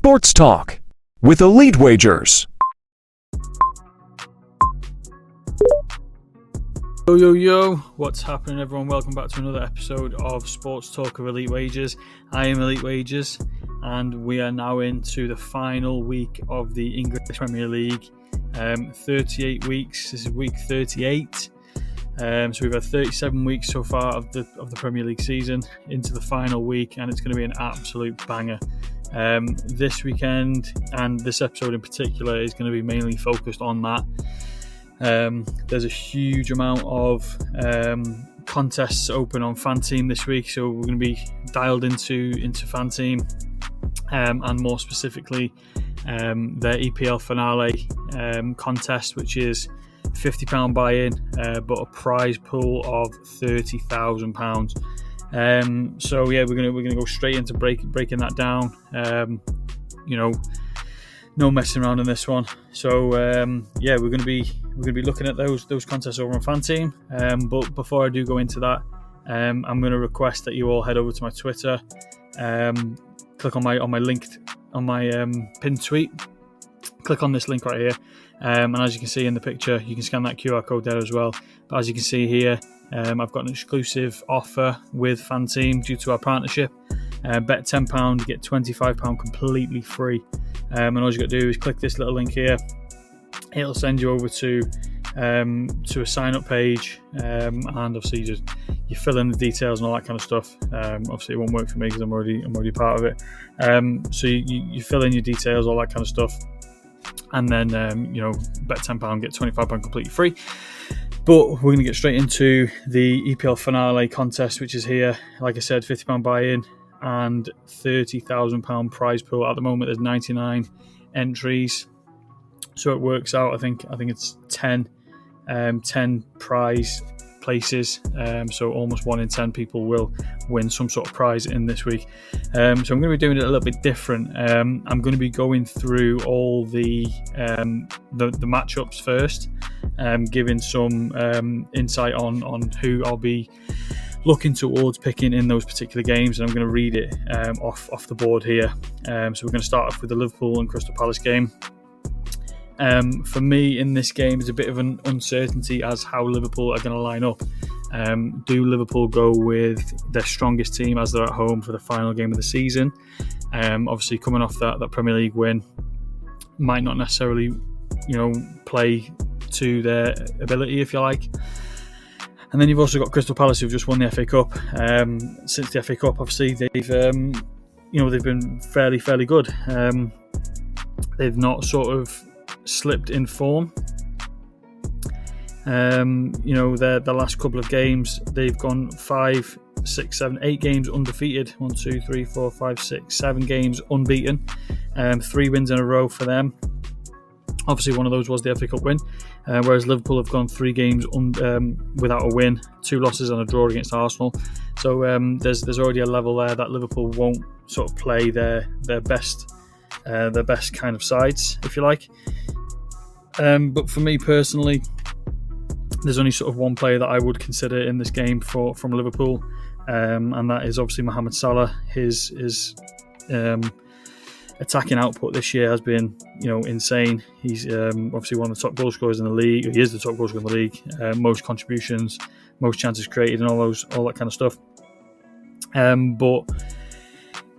Sports Talk with Elite Wagers. Yo, what's happening, everyone? Welcome back to another episode of Sports Talk of Elite Wagers. I am Elite Wagers, and we are now into the final week of the English Premier League. 38 weeks. This is week 38. So we've had 37 weeks so far of the Premier League season into the final week, and it's going to be an absolute banger. This weekend and this episode in particular is going to be mainly focused on that. There's a huge amount of contests open on Fanteam this week, so we're going to be dialed into Fanteam, and more specifically their EPL Finale Contest, which is £50 buy-in, but a prize pool of £30,000. So yeah, we're gonna go straight into breaking that down. No messing around in this one. So yeah, we're gonna be looking at those contests over on Fanteam. But before I do go into that, I'm gonna request that you all head over to my Twitter, click on my link on my pinned tweet. Click on this link right here, and as you can see in the picture, you can scan that QR code there as well. But as you can see here, I've got an exclusive offer with Fanteam due to our partnership. Bet £10, get £25 completely free. And all you got to do is click this little link here. It'll send you over to a sign up page, and obviously you fill in the details and all that kind of stuff. Obviously it won't work for me because I'm already part of it. So you fill in your details, all that kind of stuff, and then bet £10, get £25 completely free. But we're going to get straight into the EPL Finale Contest, which is here. Like I said, £50 buy-in and £30,000 prize pool. At the moment, there's 99 entries, so it works out. I think it's 10 prize places. So almost 1 in 10 people will win some sort of prize in this week. So I'm going to be doing it a little bit different. I'm going to be going through all the matchups first, giving some insight on who I'll be looking towards picking in those particular games, and I'm going to read it off the board here. So we're going to start off with the Liverpool and Crystal Palace game. For me in this game, there's a bit of an uncertainty as how Liverpool are going to line up. Do Liverpool go with their strongest team as they're at home for the final game of the season? Obviously coming off that Premier League win, might not necessarily play to their ability, if you like. And then you've also got Crystal Palace, who've just won the FA Cup. Since the FA Cup, obviously they've been fairly good. They've not sort of slipped in form. Their last couple of games, they've gone 5, 6, 7, 8 games undefeated. 1, 2, 3, 4, 5, 6, 7 games unbeaten. 3 wins in a row for them. Obviously, one of those was the FA Cup win, whereas Liverpool have gone 3 games without a win, 2 losses and a draw against Arsenal. So there's already a level there that Liverpool won't sort of play their best kind of sides, if you like. But for me personally, there's only sort of one player that I would consider in this game from Liverpool, and that is obviously Mohamed Salah. His attacking output this year has been insane. He's obviously one of the top goal scorers in the league. He is the top goal scorer in the league. Most contributions, most chances created, and all that kind of stuff. But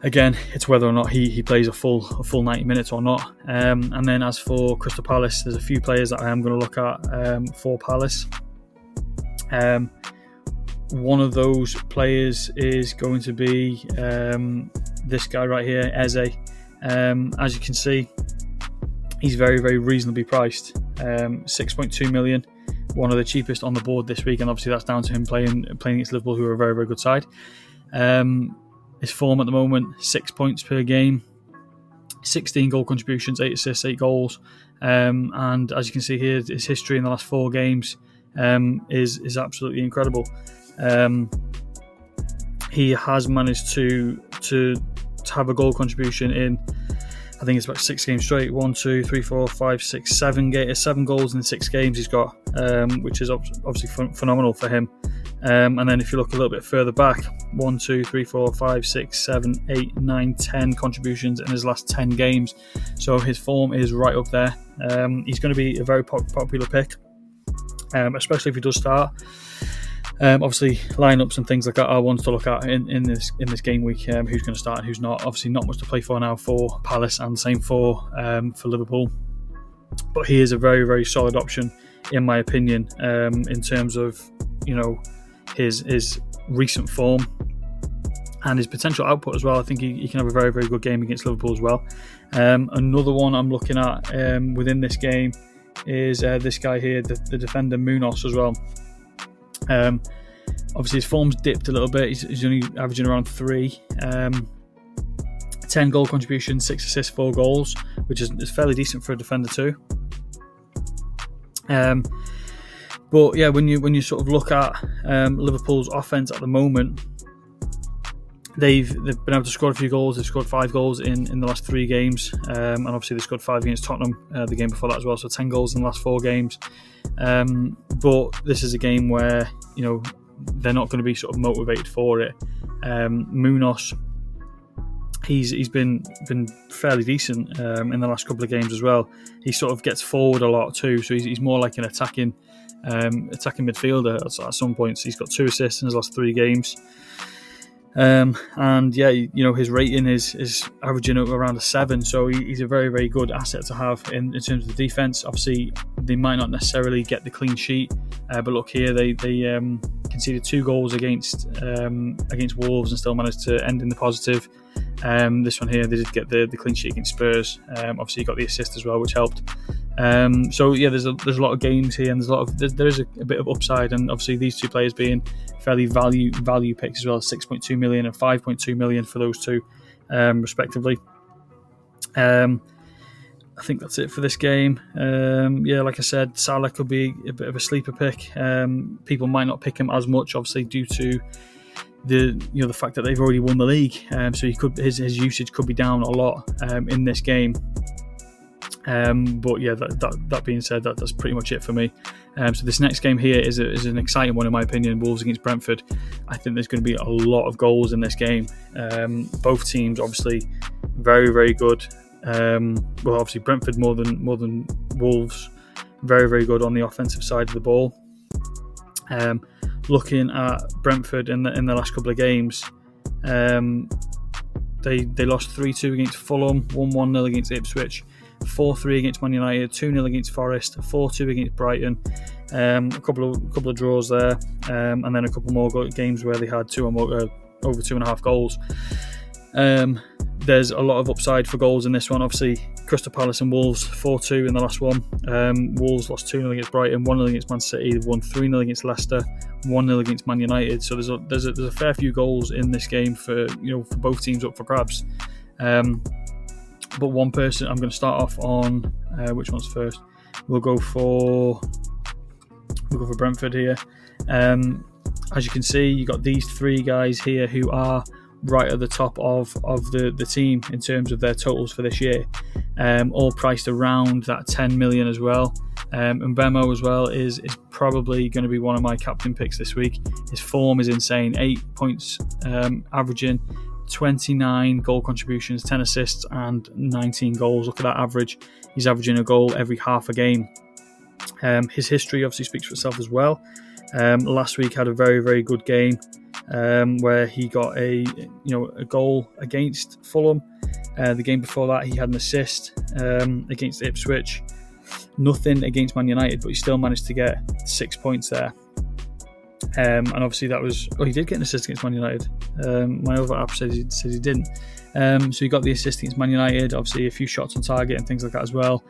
again, it's whether or not he plays a full 90 minutes or not. And then as for Crystal Palace, there's a few players that I am going to look at for Palace. One of those players is going to be this guy right here, Eze. As you can see, he's very, very reasonably priced. 6.2 million, one of the cheapest on the board this week, and obviously that's down to him playing against Liverpool, who are a very, very good side. His form at the moment, 6 points per game, 16 goal contributions, 8 assists, 8 goals. And as you can see here, his history in the last 4 games is absolutely incredible. He has managed to have a goal contribution in, I think it's about 6 games straight. 1, 2, 3, 4, 5, 6, 7 goals in 6 games he's got, which is obviously phenomenal for him. And then if you look a little bit further back, 1, 2, 3, 4, 5, 6, 7, 8, 9, 10 contributions in his last 10 games. So his form is right up there. He's going to be a very popular pick, especially if he does start. Obviously, lineups and things like that are ones to look at in this game week. Who's going to start and who's not. Obviously, not much to play for now for Palace, and same for Liverpool. But he is a very, very solid option, in my opinion, in terms of his recent form and his potential output as well. I think he can have a very, very good game against Liverpool as well. Another one I'm looking at within this game is this guy here, the defender Munoz as well. Obviously his form's dipped a little bit. He's only averaging around 3. 10 goal contribution, 6 assists, 4 goals, which is fairly decent for a defender too. But yeah, when you sort of look at Liverpool's offense at the moment, they've been able to score a few goals. They've scored 5 goals in the last 3 games, and obviously they scored 5 against Tottenham the game before that as well. So 10 goals in the last 4 games. But this is a game where they're not going to be sort of motivated for it. Munoz, he's been fairly decent in the last couple of games as well. He sort of gets forward a lot too, so he's more like an attacking midfielder at some points. He's got 2 assists in his last 3 games. And yeah, his rating is averaging up around a 7, so he's a very, very good asset to have in terms of the defence. Obviously, they might not necessarily get the clean sheet, but look here, they conceded 2 goals against Wolves and still managed to end in the positive. This one here, they did get the clean sheet against Spurs. Obviously, he got the assist as well, which helped. So yeah, there's a lot of games here, and there is a bit of upside, and obviously these 2 players being fairly value picks as well, 6.2 million and 5.2 million for those 2, respectively. I think that's it for this game. Yeah, like I said, Salah could be a bit of a sleeper pick. People might not pick him as much, obviously, due to the fact that they've already won the league. So his usage could be down a lot in this game. But yeah, that being said, that's pretty much it for me. So this next game here is an exciting one in my opinion. Wolves against Brentford. I think there's going to be a lot of goals in this game. Both teams obviously very, very good. Well, obviously Brentford more than Wolves. Very, very good on the offensive side of the ball. Looking at Brentford in the last couple of games, they lost 3-2 against Fulham, 1-0 against Ipswich, 4-3 against Man United, 2-0 against Forest, 4-2 against Brighton, a couple of draws there, and then a couple more games where they had 2 or more, over 2.5 goals. There's a lot of upside for goals in this one. Obviously, Crystal Palace and Wolves 4-2 in the last one. Wolves lost 2-0 against Brighton, 1-0 against Man City, won 3-0 against Leicester, 1-0 against Man United. So there's a fair few goals in this game for both teams up for grabs. But one person I'm going to start off on. Which one's first? We'll go for Brentford here. As you can see, you got these 3 guys here who are right at the top of the team in terms of their totals for this year, all priced around that 10 million as well. And Mbemo as well is probably going to be one of my captain picks this week. His form is insane. 8 points, averaging 29 goal contributions, 10 assists and 19 goals. Look at that average. He's averaging a goal every half a game. His history obviously speaks for itself as well. Last week had a very, very good game where he got a goal against Fulham. The game before that he had an assist against Ipswich. Nothing against Man United, but he still managed to get 6 points there. And obviously that was... he did get an assist against Man United. My other app says he didn't. So he got the assist against Man United. Obviously a few shots on target and things like that as well.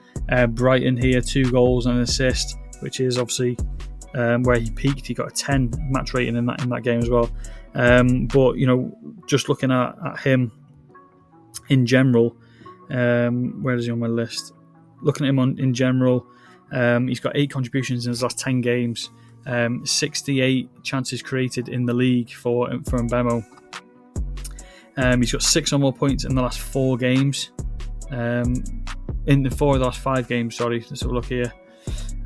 Brighton here, 2 goals and an assist, which is obviously where he peaked. He got a 10 match rating in that game as well. But just looking at him in general, where is he on my list? Looking at him in general, he's got 8 contributions in his last 10 games. 68 chances created in the league for Mbemo. He's got 6 or more points in the last 4 games. In the 4 of the last 5 games, sorry. Let's have a look here.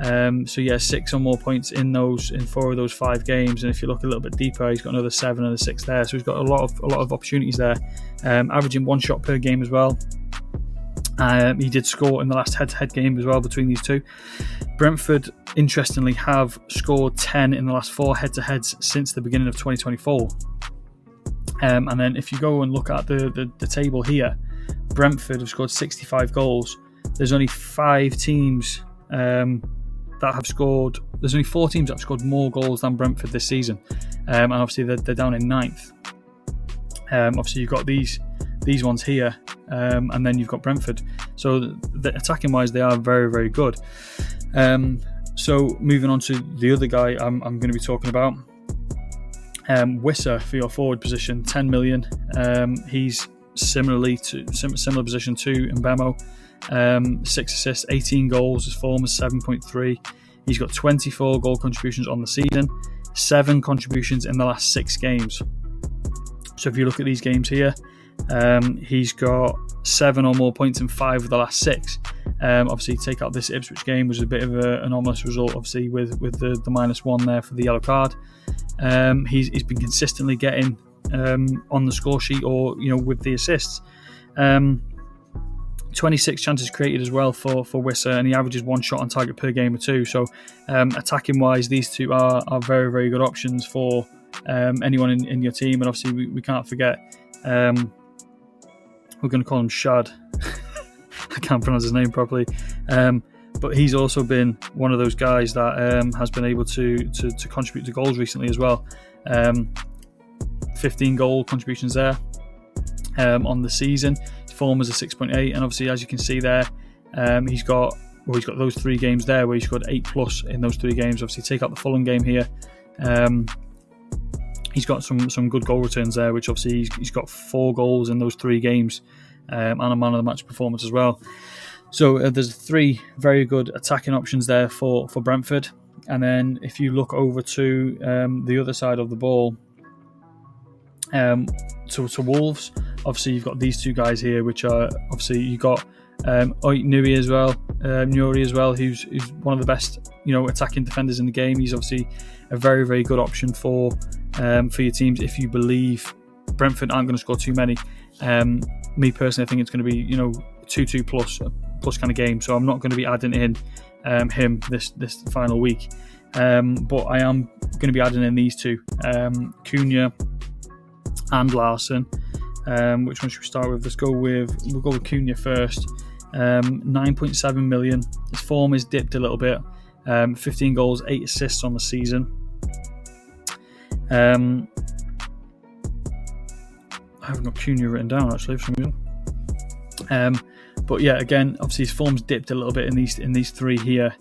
So yeah, 6 or more points in 4 of those 5 games. And if you look a little bit deeper, he's got another 7 and a 6 there. So he's got a lot of opportunities there. Averaging 1 shot per game as well. He did score in the last head-to-head game as well between these two. Brentford, interestingly, have scored 10 in the last 4 head-to-heads since the beginning of 2024. And then if you go and look at the table here, Brentford have scored 65 goals. There's only 5 teams that have scored. There's only 4 teams that have scored more goals than Brentford this season, and obviously they're down in 9th. Obviously you've got these ones here, and then you've got Brentford. So attacking wise, they are very, very good. So moving on to the other guy I'm going to be talking about, Wissa for your forward position, 10 million. He's similar position to Mbemo. 6 assists, 18 goals. His form is 7.3. He's got 24 goal contributions on the season, 7 contributions in the last 6 games. So if you look at these games here, he's got 7 or more points in 5 of the last 6. Obviously, take out this Ipswich game, was a bit of an anomalous result, obviously, with the -1 there for the yellow card. He's been consistently getting on the score sheet, or with the assists. 26 chances created as well for Wissa, and he averages 1 shot on target per game or 2. So attacking wise, these two are very, very good options for anyone in your team. And obviously we can't forget, we're going to call him Shad. I can't pronounce his name properly, but he's also been one of those guys that has been able to contribute to goals recently as well. 15 goal contributions there on the season. His form was a 6.8, and obviously, as you can see there, he's got those 3 games there where he scored 8+ in those 3 games. Obviously, take out the Fulham game here. He's got some good goal returns there, which obviously he's got 4 goals in those 3 games, and a man of the match performance as well. So there's 3 very good attacking options there for Brentford. And then if you look over to the other side of the ball, to Wolves, obviously you've got these 2 guys here, which are obviously you've got Nuri as well, who's one of the best attacking defenders in the game. He's obviously a very, very good option for your teams if you believe Brentford aren't going to score too many. Me personally, I think it's going to be 2-2 plus kind of game, so I'm not going to be adding in him this final week, but I am going to be adding in these 2, Cunha and Larson. Which one should we start with? We'll go with Cunha first. 9.7 million. His form is dipped a little bit. 15 goals, 8 assists on the season. I haven't got Cunha written down actually for some reason. But yeah, again, obviously his form's dipped a little bit in these 3 here,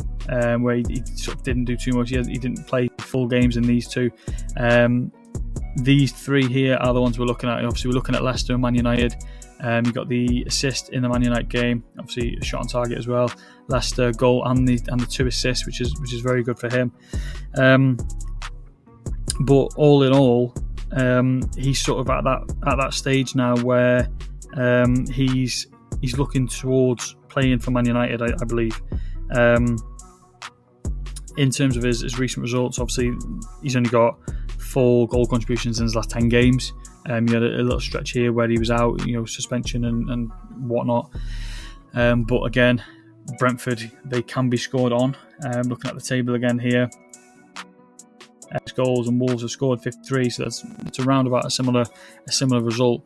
where he sort of didn't do too much. He didn't play full games in these 2. These 3 here are the ones we're looking at. Obviously, we're looking at Leicester and Man United. You got the assist in the Man United game, obviously a shot on target as well. Leicester goal and the 2 assists, which is very good for him. But all in all, he's sort of at that stage now where he's looking towards playing for Man United, I believe. In terms of his recent results, obviously he's only got 4 goal contributions in his last 10 games. He had a little stretch here where he was out, suspension and whatnot. But again, Brentford, they can be scored on. Looking at the table again here, goals, and Wolves have scored 53, so it's around about a similar result.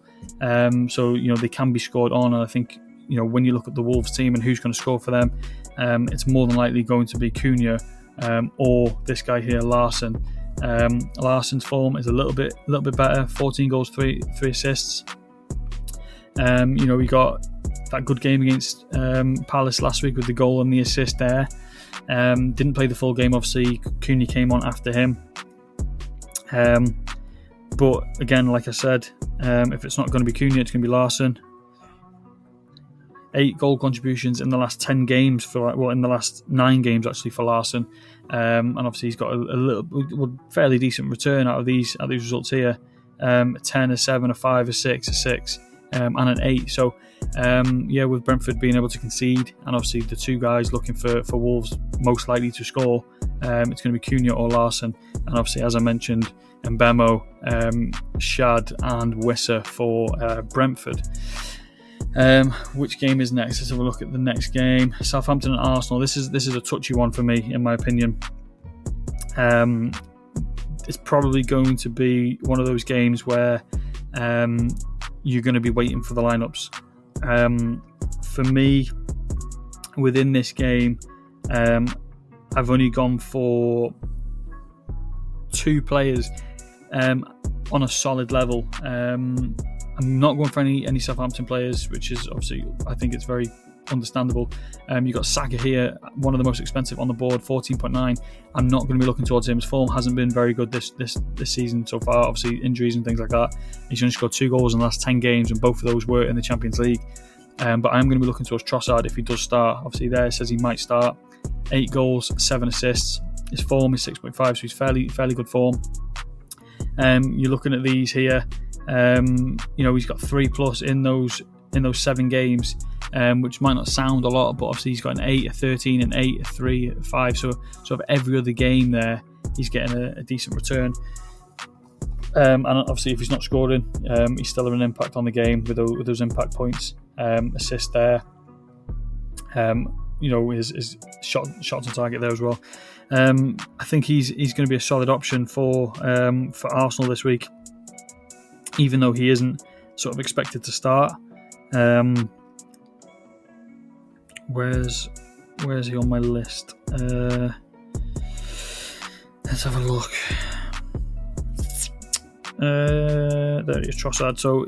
So they can be scored on, and I think when you look at the Wolves team and who's going to score for them, it's more than likely going to be Cunha or this guy here, Larson. Larson's form is a little bit better. 14 goals, 3 assists. We got that good game against Palace last week with the goal and the assist there. Didn't play the full game, obviously. Cunha came on after him. But again, like I said, if it's not going to be Cunha, it's going to be Larson. 8 goal contributions in the last 10 games in the last 9 games actually for Larson, and obviously he's got a fairly decent return out of these results here. A 10, a 7, a 5, a 6, a 6. and an 8. So with Brentford being able to concede, and obviously the two guys looking for Wolves most likely to score, it's going to be Cunha or Larson, and obviously, as I mentioned, Mbemo, Shad and Wissa for Brentford. Which game is next? Let's have a look at the next game. Southampton and Arsenal. This is a touchy one for me, in my opinion. It's probably going to be one of those games where you're going to be waiting for the lineups. For me, within this game, I've only gone for 2 players on a solid level. I'm not going for any Southampton players, which is obviously, I think it's very understandable. You've got Saka here, one of the most expensive on the board, 14.9. I'm not going to be looking towards him. His form hasn't been very good this season so far. Obviously, injuries and things like that. He's only scored 2 goals in the last 10 games, and both of those were in the Champions League. But I'm going to be looking towards Trossard if he does start. Obviously, there it says he might start. 8 goals, 7 assists. His form is 6.5, so he's fairly good form. You're looking at these here. He's got 3+ in those 7 games, which might not sound a lot, but obviously he's got an 8, a 13, an 8, a 3, a 5. So sort of every other game there, he's getting a decent return. And obviously, if he's not scoring, he's still having an impact on the game with those impact points, assist there. His shots on target there as well. I think he's going to be a solid option for Arsenal this week, even though he isn't sort of expected to start. Where's he on my list? Let's have a look. There he is, Trossard. So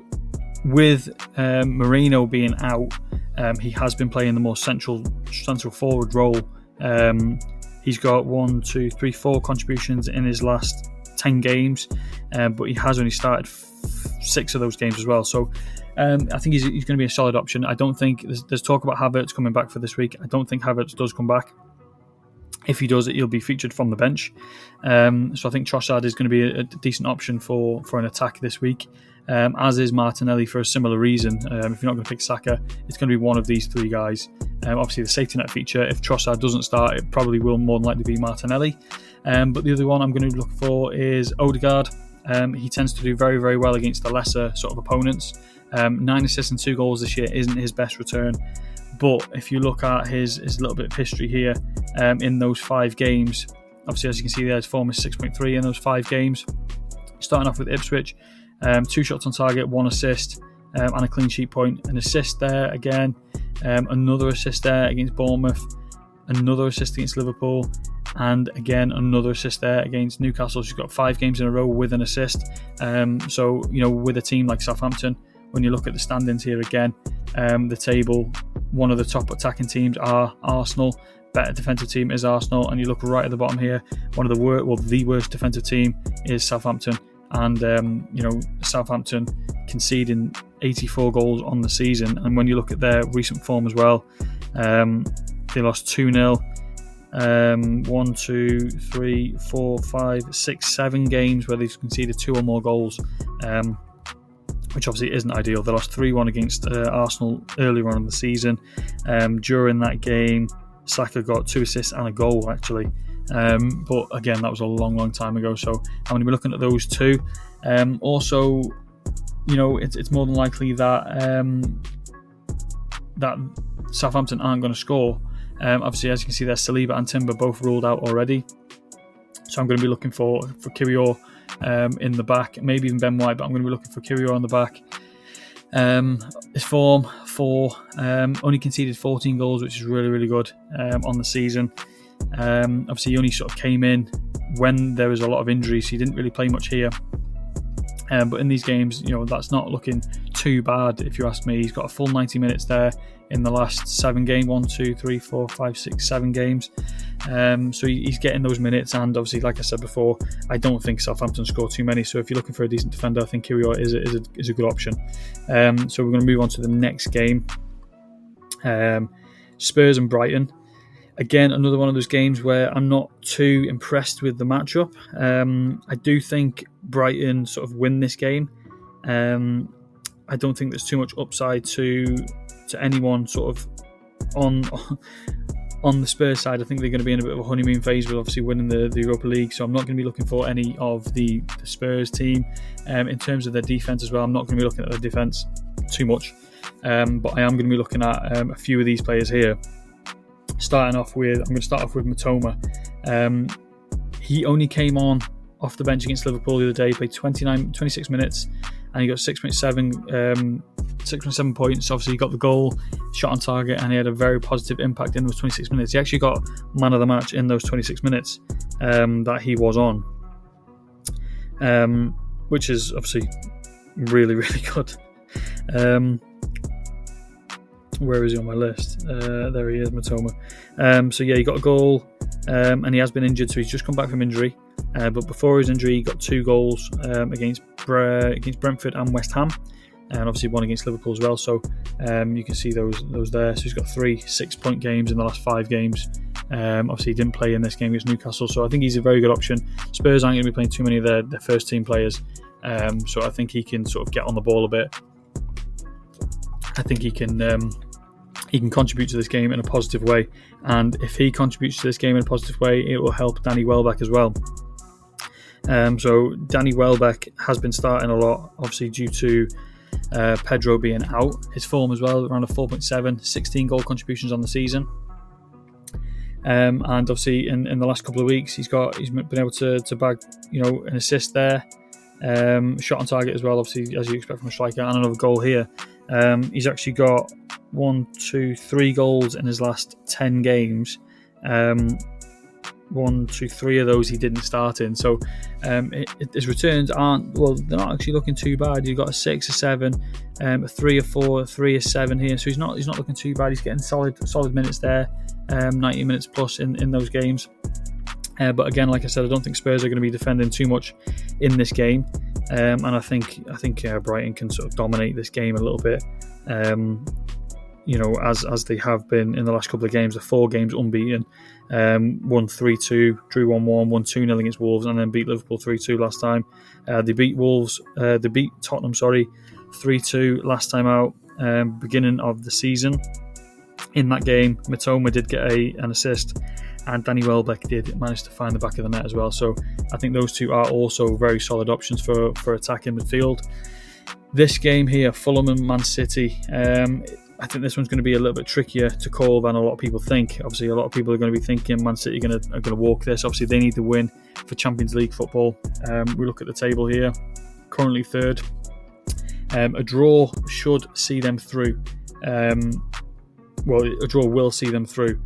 with Moreno being out, he has been playing the more central forward role. He's got 4 contributions in his last 10 games, but he has only started 6 of those games as well. So I think he's going to be a solid option. I don't think there's talk about Havertz coming back for this week. I don't think Havertz does come back. If he does, he'll be featured from the bench. So I think Trossard is going to be a decent option for an attack this week, as is Martinelli for a similar reason. If you're not going to pick Saka, it's going to be one of these 3 guys. Obviously, the safety net feature, if Trossard doesn't start, it probably will more than likely be Martinelli. But the other one I'm going to be looking for is Odegaard. He tends to do very, very well against the lesser sort of opponents. 9 assists and 2 goals this year isn't his best return. But if you look at his little bit of history here, in those 5 games, obviously, as you can see there, his form is 6.3 in those 5 games. Starting off with Ipswich, 2 shots on target, 1 assist, and a clean sheet point. An assist there again, another assist there against Bournemouth, another assist against Liverpool, and again another assist there against Newcastle. She's got 5 games in a row with an assist. So with a team like Southampton, when you look at the standings here again, the table, one of the top attacking teams are Arsenal. Better defensive team is Arsenal, and you look right at the bottom here, the worst defensive team is Southampton. And Southampton conceding 84 goals on the season, and when you look at their recent form as well, they lost 2-0 1, 2, 3, 4, 5, 6, 7 games where they've conceded 2 or more goals, which obviously isn't ideal. They lost 3-1 against Arsenal earlier on in the season. During that game, Saka got 2 assists and a goal, actually. But again, that was a long time ago, so I'm going to be looking at those 2. Also, it's more than likely that that Southampton aren't going to score. Obviously, as you can see there, Saliba and Timber both ruled out already, so I'm going to be looking for Kiwior in the back, maybe even Ben White, but I'm going to be looking for Kiwior on the back. His form, 4, only conceded 14 goals, which is really, really good on the season. Obviously, he only sort of came in when there was a lot of injuries. He didn't really play much here. But in these games, that's not looking too bad, if you ask me. He's got a full 90 minutes there in the last 7 games, 1, 2, 3, 4, 5, 6, 7 games. So he's getting those minutes, and obviously, like I said before, I don't think Southampton score too many. So if you're looking for a decent defender, I think Kiwior is a good option. So we're going to move on to the next game. Spurs and Brighton. Again, another one of those games where I'm not too impressed with the matchup. I do think Brighton sort of win this game. I don't think there's too much upside to anyone sort of on the Spurs side. I think they're going to be in a bit of a honeymoon phase with obviously winning the Europa League, so I'm not going to be looking for any of the Spurs team. In terms of their defence as well, I'm not going to be looking at their defence too much, but I am going to be looking at a few of these players here. I'm going to start off with Mitoma. He only came on off the bench against Liverpool the other day. He played 26 minutes, and he got 6.7 points. Obviously, he got the goal, shot on target, and he had a very positive impact in those 26 minutes. He actually got man of the match in those 26 minutes that he was on, which is obviously really, really good. Where is he on my list? There he is, Mitoma. So yeah, he got a goal, and he has been injured, so he's just come back from injury. But before his injury, he got 2 goals against Brentford and West Ham, and obviously one against Liverpool as well. So you can see those there. So he's got 3 6-point games in the last 5 games. Obviously, he didn't play in this game against Newcastle, so I think he's a very good option. Spurs aren't going to be playing too many of their first team players, so I think he can sort of get on the ball a bit. I think he can contribute to this game in a positive way, and if he contributes to this game in a positive way, it will help Danny Welbeck as well. So Danny Welbeck has been starting a lot, obviously due to Pedro being out. His form as well, around a 4.7, 16 goal contributions on the season. And obviously in the last couple of weeks, he's been able to bag an assist there, shot on target as well, obviously as you expect from a striker, and another goal here. He's actually got 3 goals in his last 10 games. 3 of those he didn't start in. So his returns they're not actually looking too bad. You've got a 6, a 7, a 3, a 4, a 3, a 7 here. So he's not looking too bad. He's getting solid minutes there, 90 minutes plus in those games. But again, like I said, I don't think Spurs are going to be defending too much in this game. And I think Brighton can sort of dominate this game a little bit. As they have been in the last couple of games. The 4 games unbeaten, won 3-2, drew 1-1, won 2-0 against Wolves, and then beat Liverpool 3-2 last time. They beat Tottenham 3-2 last time out, beginning of the season. In that game, Mitoma did get an assist, and Danny Welbeck did manage to find the back of the net as well. So I think those two are also very solid options for attacking midfield. This game here, Fulham and Man City, I think this one's going to be a little bit trickier to call than a lot of people think. Obviously, a lot of people are going to be thinking Man City are going to walk this. Obviously, they need to win for Champions League football. We look at the table here, currently 3rd. A draw should see them through. A draw will see them through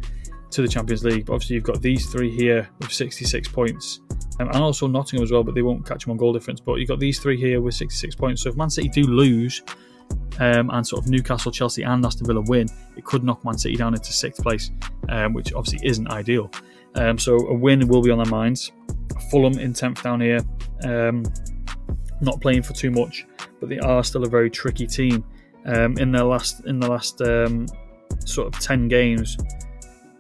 to the Champions League. But obviously, you've got these 3 here with 66 points. And also Nottingham as well, but they won't catch them on goal difference. But you've got these 3 here with 66 points. So if Man City do lose, and sort of Newcastle, Chelsea and Aston Villa win, it could knock Man City down into 6th place, which obviously isn't ideal. So a win will be on their minds. Fulham in 10th down here, not playing for too much, but they are still a very tricky team. In the last sort of 10 games,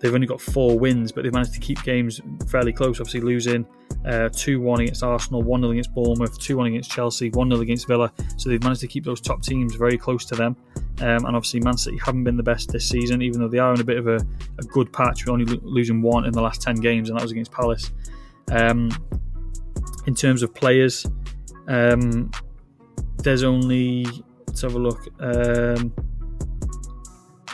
they've only got 4 wins, but they've managed to keep games fairly close. Obviously losing 2-1 against Arsenal, 1-0 against Bournemouth, 2-1 against Chelsea, 1-0 against Villa. So they've managed to keep those top teams very close to them. And obviously Man City haven't been the best this season, even though they are in a bit of a good patch. We're only losing 1 in the last 10 games, and that was against Palace. In terms of players, there's only, let's have a look.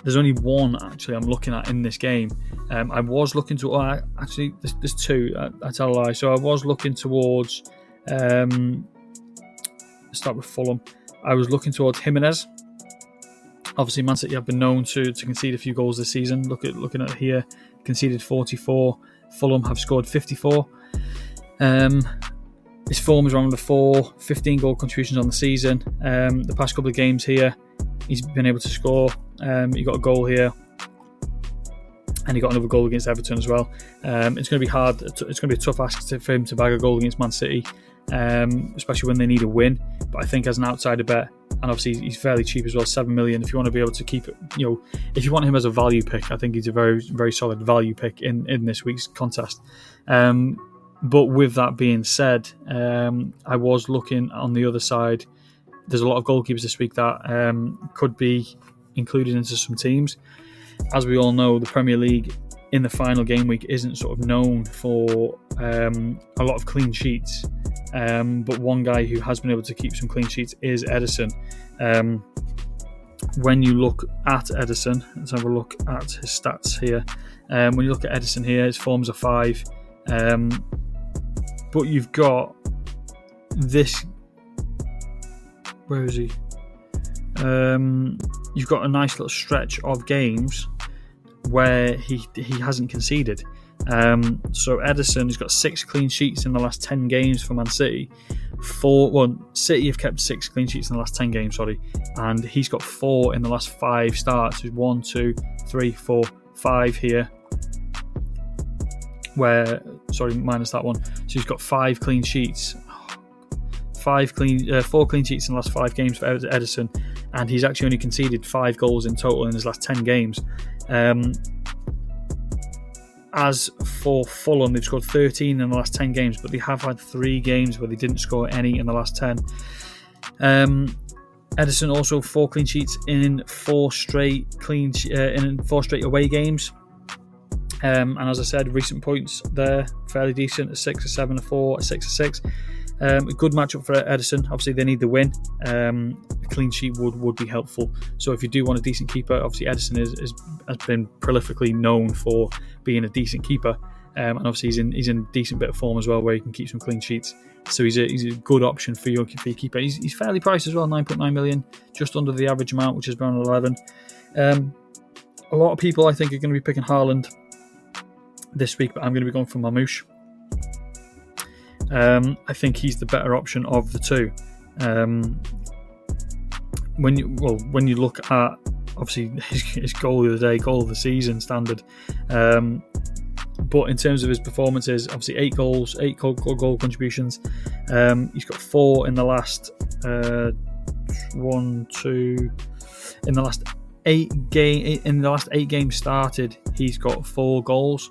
There's only 1 actually I'm looking at in this game. I was looking to actually there's 2. I tell a lie. So I was looking towards. Let's start with Fulham. I was looking towards Jimenez. Obviously, Man City have been known to concede a few goals this season. Looking at it here, conceded 44. Fulham have scored 54. His form is around the 15 goal contributions on the season. The past couple of games here, he's been able to score. He got a goal here, and he got another goal against Everton as well. It's going to be hard. It's going to be a tough ask for him to bag a goal against Man City, especially when they need a win. But I think as an outsider bet, and obviously he's fairly cheap as well, 7 million. If you want to be able to keep it, if you want him as a value pick, I think he's a very, very solid value pick in this week's contest. But with that being said, I was looking on the other side there's a lot of goalkeepers this week that could be included into some teams. As we all know, the Premier League in the final game week isn't sort of known for a lot of clean sheets. But one guy who has been able to keep some clean sheets is Ederson. When you look at Ederson, let's have a look at his stats here. When you look at Ederson here, his forms are 5. But you've got this. Where is he? You've got a nice little stretch of games where he hasn't conceded. So Ederson has got 6 clean sheets in the last 10 games for Man City. City have kept 6 clean sheets in the last 10 games, and he's got 4 in the last 5 starts. 1, 2, 3, 4, 5 here. Minus that one. So he's got 5 clean sheets. 4 clean sheets in the last 5 games for Ederson, and he's actually only conceded 5 goals in total in his last 10 games. As for Fulham, they've scored 13 in the last 10 games, but they have had 3 games where they didn't score any in the last 10. Ederson also 4 clean sheets in 4 straight away games. And as I said, recent points there fairly decent: a 6, a 7, a 4, a 6, a 6. A good matchup for Ederson. Obviously, they need the win. A clean sheet would be helpful. So if you do want a decent keeper, obviously Ederson has been prolifically known for being a decent keeper, and obviously he's in a decent bit of form as well, where he can keep some clean sheets. So he's a good option for your keeper. He's fairly priced as well, 9.9 million, just under the average amount, which is around 11. A lot of people, I think, are going to be picking Haaland this week, but I'm going to be going for Marmoush. I think he's the better option of the two. When you look at obviously his goal of the day, goal of the season standard, but in terms of his performances, obviously 8 goals, 8 goal contributions. He's got 4 in the last 8 games started. He's got 4 goals.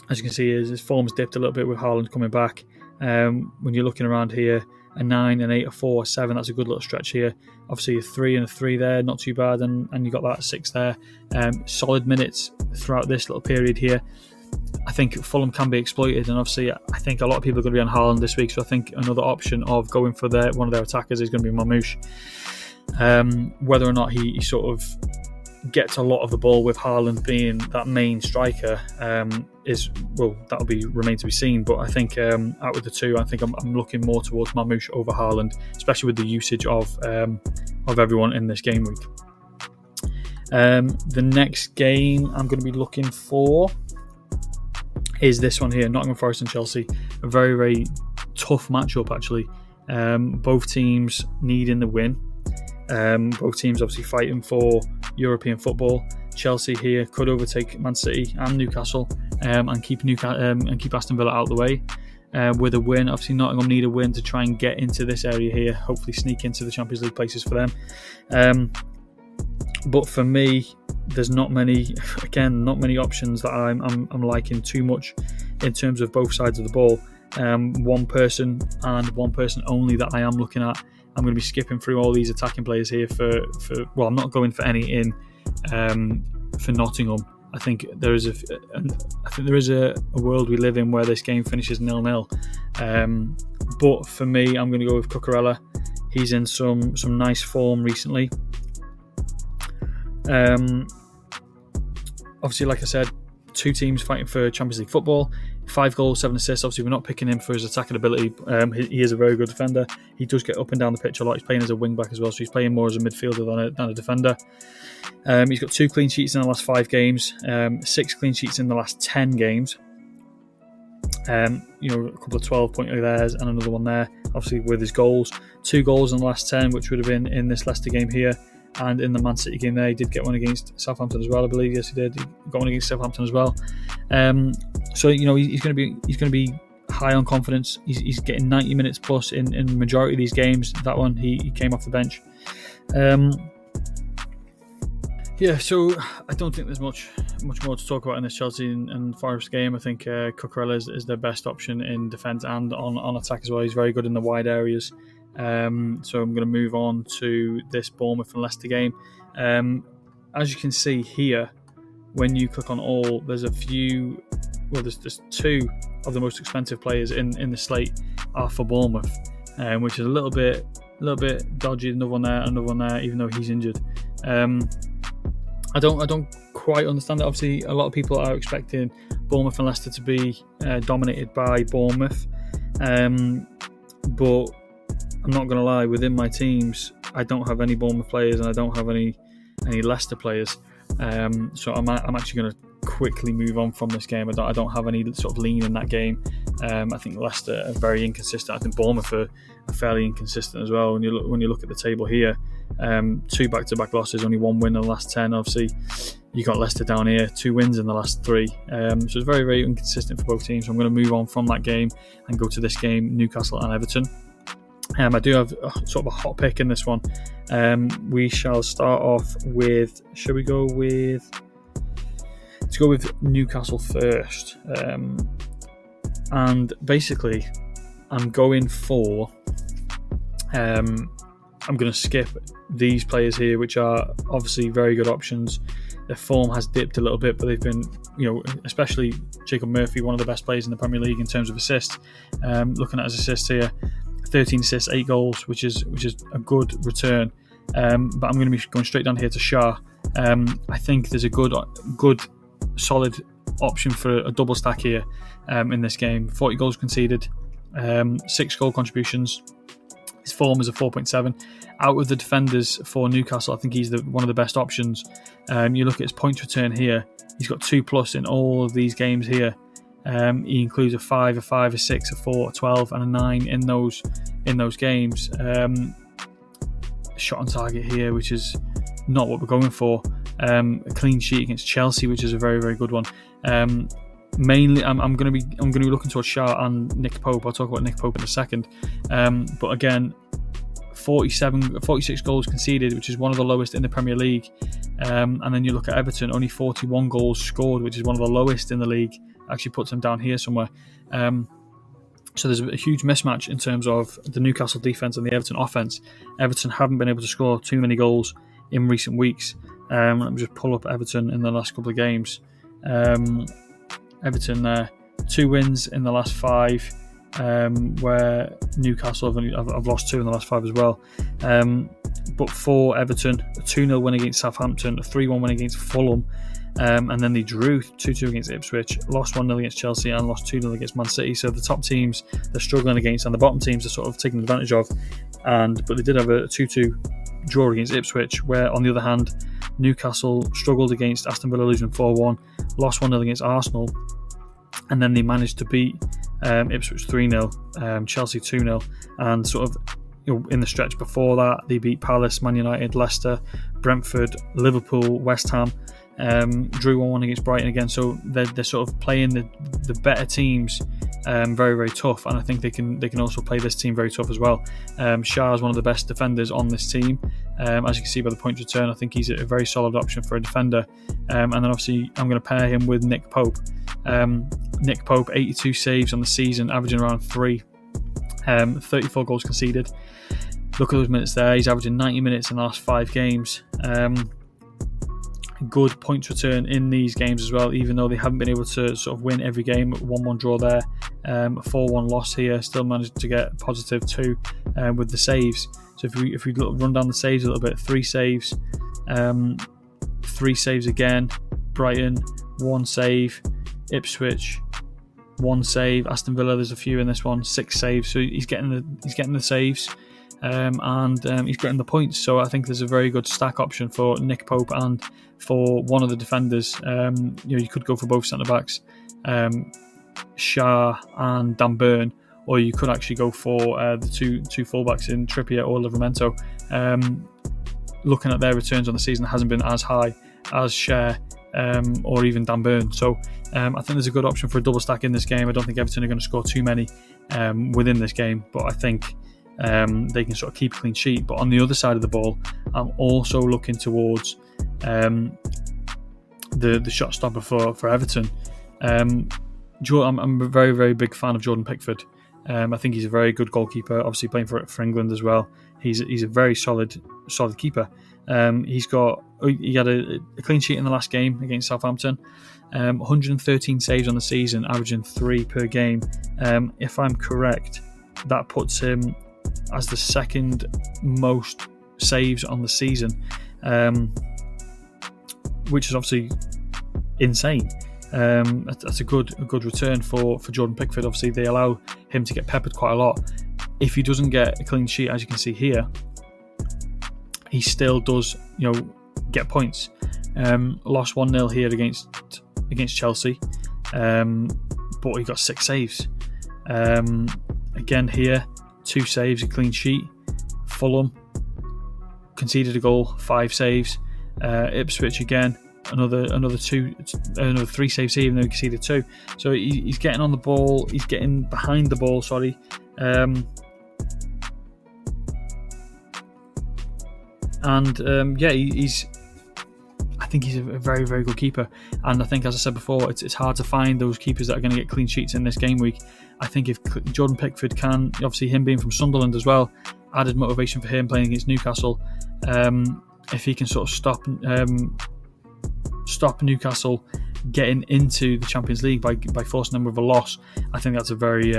As you can see, his form's dipped a little bit with Haaland coming back. When you're looking around here, a 9, an 8, a 4, a 7, that's a good little stretch here. Obviously a 3 and a 3 there, not too bad, and you got that 6 there. Solid minutes throughout this little period here. I think Fulham can be exploited, and obviously I think a lot of people are going to be on Haaland this week, so I think another option of going for one of their attackers is going to be Marmoush. Whether or not he sort of gets a lot of the ball with Haaland being that main striker that'll remain to be seen. But I think out of the two, I think I'm looking more towards Marmoush over Haaland, especially with the usage of everyone in this game week. The next game I'm going to be looking for is this one here, Nottingham Forest and Chelsea. A very, very tough matchup actually. Both teams needing the win. Both teams obviously fighting for European football. Chelsea here could overtake Man City and Newcastle and keep Aston Villa out of the way. With a win, obviously Nottingham need a win to try and get into this area here, hopefully sneak into the Champions League places for them. But for me, there's not many options that I'm liking too much in terms of both sides of the ball. One person and one person only that I am looking at. I'm going to be skipping through all these attacking players here I'm not going for any for Nottingham. I think there is a world we live in where this game finishes 0-0. But for me, I'm going to go with Cucurella. He's in some nice form recently. Obviously, like I said, 2 teams fighting for Champions League football. 5 goals, 7 assists. Obviously, we're not picking him for his attacking ability. He is a very good defender. He does get up and down the pitch a lot. He's playing as a wing back as well, so he's playing more as a midfielder than a defender. He's got 2 clean sheets in the last 5 games, 6 clean sheets in the last 10 games. A couple of 12-pointer there's and another one there. Obviously, with his goals, 2 goals in the last 10, which would have been in this Leicester game here. And in the Man City game there, he did get one against Southampton as well, I believe. Yes, he did. He got one against Southampton as well. So he's going to be high on confidence. He's getting 90 minutes plus in the majority of these games. That one, he came off the bench. Yeah, so I don't think there's much more to talk about in this Chelsea and Forest game. I think Cucurella is their best option in defence and on attack as well. He's very good in the wide areas. So I'm going to move on to this Bournemouth and Leicester game. As you can see here, when you click on all, there's a few. Well, there's two of the most expensive players in the slate are for Bournemouth, which is a little bit dodgy. Another one there, even though he's injured. I don't quite understand it. Obviously, a lot of people are expecting Bournemouth and Leicester to be dominated by Bournemouth, but I'm not going to lie. Within my teams, I don't have any Bournemouth players and I don't have any Leicester players. So I'm actually going to quickly move on from this game. I don't have any sort of lean in that game. I think Leicester are very inconsistent. I think Bournemouth are fairly inconsistent as well. When you look at the table here, 2 back-to-back losses, only 1 win in the last 10. Obviously, you got Leicester down here, 2 wins in the last 3. So it's very, very inconsistent for both teams. So I'm going to move on from that game and go to this game, Newcastle and Everton. I do have sort of a hot pick in this one. We shall start off with. Shall we go with? Let's go with Newcastle first. And basically, I'm going for. I'm going to skip these players here, which are obviously very good options. Their form has dipped a little bit, but they've been, especially Jacob Murphy, one of the best players in the Premier League in terms of assists. Looking at his assists here, 13 assists, 8 goals, which is a good return. But I'm going to be going straight down here to Shah. I think there's a good, solid option for a double stack here in this game. 40 goals conceded, 6 goal contributions. His form is a 4.7. Out of the defenders for Newcastle, I think he's one of the best options. You look at his points return here. He's got 2+ in all of these games here. He includes a 5, a 6, a 4, a 12, and a 9 in those games. Shot on target here, which is not what we're going for. A clean sheet against Chelsea, which is a very, very good one. Mainly, I'm going to be looking towards Shah and Nick Pope. I'll talk about Nick Pope in a second. But again, 46 goals conceded, which is one of the lowest in the Premier League. And then you look at Everton, only 41 goals scored, which is one of the lowest in the league. Actually puts them down here somewhere. So there's a huge mismatch in terms of the Newcastle defence and the Everton offence. Everton haven't been able to score too many goals in recent weeks. Let me just pull up Everton in the last couple of games. Everton 2 wins in the last 5, where Newcastle have lost 2 in the last 5 as well. But for Everton, a 2-0 win against Southampton, a 3-1 win against Fulham, and then they drew 2-2 against Ipswich, lost 1-0 against Chelsea, and lost 2-0 against Man City. So the top teams they're struggling against, and the bottom teams are sort of taking advantage of. But they did have a 2-2 draw against Ipswich, where on the other hand, Newcastle struggled against Aston Villa, losing 4-1, lost 1-0 against Arsenal, and then they managed to beat Ipswich 3-0, Chelsea 2-0, and sort of in the stretch before that, they beat Palace, Man United, Leicester, Brentford, Liverpool, West Ham, drew 1-1 against Brighton again. So they're sort of playing the better teams very, very tough, and I think they can also play this team very tough as well. Shah is one of the best defenders on this team. As you can see by the point return, I think he's a very solid option for a defender. And then obviously I'm going to pair him with Nick Pope. Nick Pope, 82 saves on the season, averaging around 3, 34 goals conceded. Look at those minutes there. He's averaging 90 minutes in the last 5 games. Good points return in these games as well, even though they haven't been able to sort of win every game. 1-1 draw there, 4-1 loss here. Still managed to get positive 2 with the saves. So if we run down the saves a little bit, 3 saves, 3 saves again. Brighton, 1 save. Ipswich, 1 save. Aston Villa, there's a few in this one, 6 saves. So he's getting the saves. And he's getting the points, so I think there's a very good stack option for Nick Pope and for one of the defenders. You could go for both centre backs, Shah and Dan Burn, or you could actually go for the two fullbacks in Trippier or Livramento. Looking at their returns on the season, it hasn't been as high as Shah or even Dan Burn. So I think there's a good option for a double stack in this game. I don't think Everton are going to score too many within this game, but I think they can sort of keep a clean sheet. But on the other side of the ball, I'm also looking towards the shot stopper for Everton. I'm a very, very big fan of Jordan Pickford. I think he's a very good goalkeeper, obviously playing for England as well. He's a very solid keeper. He had a clean sheet in the last game against Southampton. 113 saves on the season, averaging 3 per game. If I'm correct, that puts him as the second most saves on the season, which is obviously insane. That's a good return for Jordan Pickford. Obviously, they allow him to get peppered quite a lot. If he doesn't get a clean sheet, as you can see here, he still does, get points. Lost 1-0 here against Chelsea, but he got 6 saves. Again here, 2 saves, a clean sheet. Fulham conceded a goal, 5 saves. Ipswich again, another 3 saves here, even though he conceded 2. So he's getting on the ball, he's getting behind the ball. I think he's a very, very good keeper. And I think, as I said before, it's hard to find those keepers that are going to get clean sheets in this game week. I think if Jordan Pickford can, obviously him being from Sunderland as well, added motivation for him playing against Newcastle. If he can sort of stop Newcastle getting into the Champions League by forcing them with a loss, I think that's a very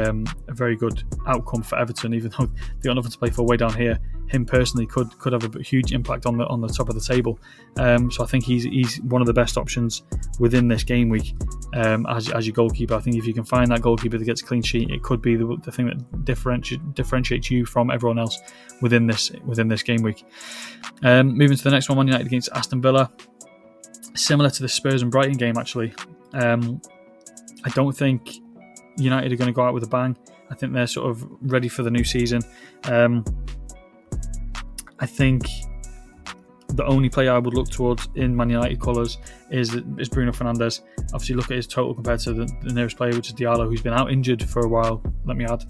good outcome for Everton. Even though they got nothing to play for way down here, him personally could have a huge impact on the top of the table. So I think he's one of the best options within this game week as your goalkeeper. I think if you can find that goalkeeper that gets a clean sheet, it could be the thing that differentiates you from everyone else within this game week. Moving to the next one, Man United against Aston Villa. Similar to the Spurs and Brighton game, actually. I don't think United are going to go out with a bang. I think they're sort of ready for the new season. I think the only player I would look towards in Man United colours is Bruno Fernandes. Obviously, look at his total compared to the nearest player, which is Diallo, who's been out injured for a while, let me add.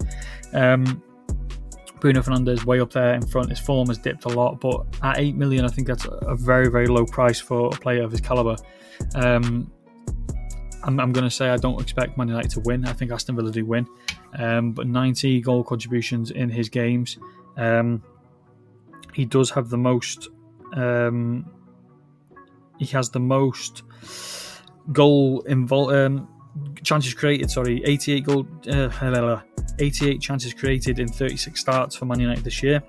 Bruno Fernandes way up there in front. His form has dipped a lot, but at 8 million, I think that's a very, very low price for a player of his calibre. I'm going to say I don't expect Man United to win. I think Aston Villa do win, but 90 goal contributions in his games. He does have the most. He has the most goal chances created. 88 chances created in 36 starts for Man United this year.